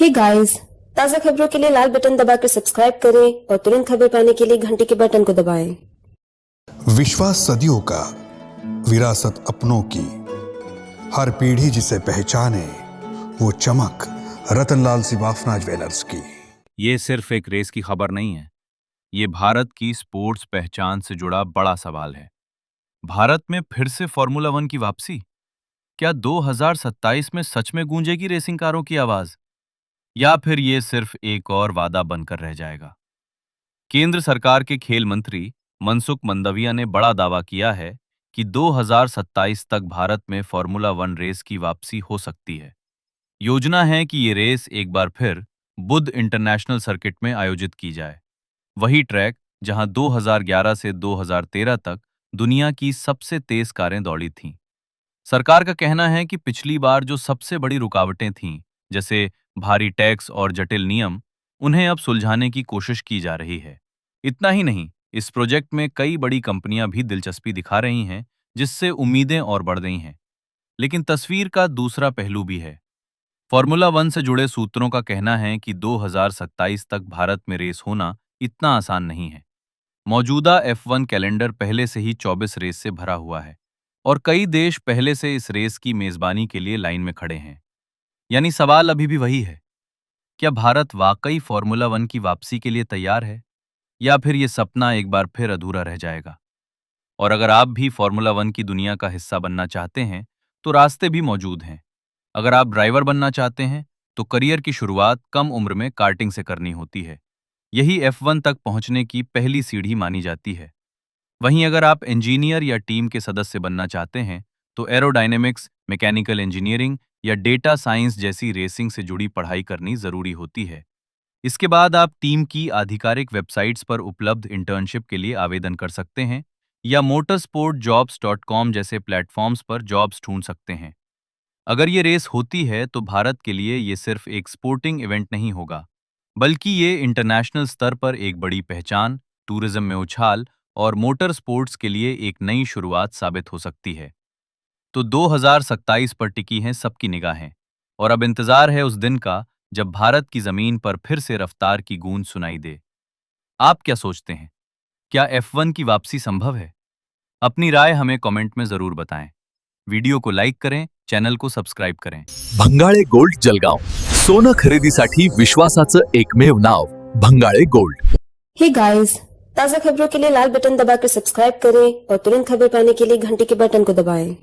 Hey guys, ताज़ा खबरों के लिए लाल बटन दबाकर सब्सक्राइब करें और तुरंत खबर पाने के लिए घंटी के बटन को दबाएं। विश्वास सदियों का, विरासत अपनों की, हर पीढ़ी जिसे पहचाने, वो चमक रतनलाल सिवाफना ज्वेलर्स की। ये सिर्फ एक रेस की खबर नहीं है, ये भारत की स्पोर्ट्स पहचान से जुड़ा बड़ा सवाल है। भारत में फिर से फॉर्मूला वन की वापसी। क्या 2027 में सच में गूंजेगी रेसिंग कारों की आवाज, या फिर ये सिर्फ एक और वादा बनकर रह जाएगा? केंद्र सरकार के खेल मंत्री मनसुख मंडाविया ने बड़ा दावा किया है कि 2027 तक भारत में फॉर्मूला वन रेस की वापसी हो सकती है। योजना है कि ये रेस एक बार फिर बुध इंटरनेशनल सर्किट में आयोजित की जाए, वही ट्रैक जहां 2011 से 2013 तक दुनिया की सबसे तेज कारें दौड़ी थीं। सरकार का कहना है कि पिछली बार जो सबसे बड़ी रुकावटें थीं, जैसे भारी टैक्स और जटिल नियम, उन्हें अब सुलझाने की कोशिश की जा रही है। इतना ही नहीं, इस प्रोजेक्ट में कई बड़ी कंपनियां भी दिलचस्पी दिखा रही हैं, जिससे उम्मीदें और बढ़ गई हैं। लेकिन तस्वीर का दूसरा पहलू भी है। फॉर्मूला वन से जुड़े सूत्रों का कहना है कि 2027 तक भारत में रेस होना इतना आसान नहीं है। मौजूदा F1 कैलेंडर पहले से ही 24 रेस से भरा हुआ है और कई देश पहले से इस रेस की मेजबानी के लिए लाइन में खड़े हैं। यानी सवाल अभी भी वही है, क्या भारत वाकई फॉर्मूला वन की वापसी के लिए तैयार है, या फिर ये सपना एक बार फिर अधूरा रह जाएगा? और अगर आप भी फॉर्मूला वन की दुनिया का हिस्सा बनना चाहते हैं, तो रास्ते भी मौजूद हैं। अगर आप ड्राइवर बनना चाहते हैं, तो करियर की शुरुआत कम उम्र में कार्टिंग से करनी होती है। यही F1 तक पहुंचने की पहली सीढ़ी मानी जाती है। वहीं अगर आप इंजीनियर या टीम के सदस्य बनना चाहते हैं, तो एरोडायनेमिक्स, मैकेनिकल इंजीनियरिंग या डेटा साइंस जैसी रेसिंग से जुड़ी पढ़ाई करनी जरूरी होती है। इसके बाद आप टीम की आधिकारिक वेबसाइट्स पर उपलब्ध इंटर्नशिप के लिए आवेदन कर सकते हैं या motorsportjobs.com जैसे प्लेटफॉर्म्स पर जॉब्स ढूंढ सकते हैं। अगर ये रेस होती है, तो भारत के लिए ये सिर्फ एक स्पोर्टिंग इवेंट नहीं होगा, बल्कि ये इंटरनेशनल स्तर पर एक बड़ी पहचान, टूरिज्म में उछाल और मोटर स्पोर्ट्स के लिए एक नई शुरुआत साबित हो सकती है। तो 2027 पर टिकी हैं सबकी निगाहें, और अब इंतजार है उस दिन का जब भारत की जमीन पर फिर से रफ्तार की गूंज सुनाई दे। आप क्या सोचते हैं? क्या F1 की वापसी संभव है? अपनी राय हमें कमेंट में जरूर बताएं। वीडियो को लाइक करें, चॅनल को सबस्क्राईब करें। भंगाळे गोल्ड जलगाव, सोनं खरेदीसाठी विश्वासाचं एकमेव नाव भंगाळे गोल्ड। हे गाइस, ताज़ा खबरों के लिए लाल बटन दबाकर सब्सक्राइब करें और तुरंत खबर पाने के लिए घंटी के बटन को दबाएं।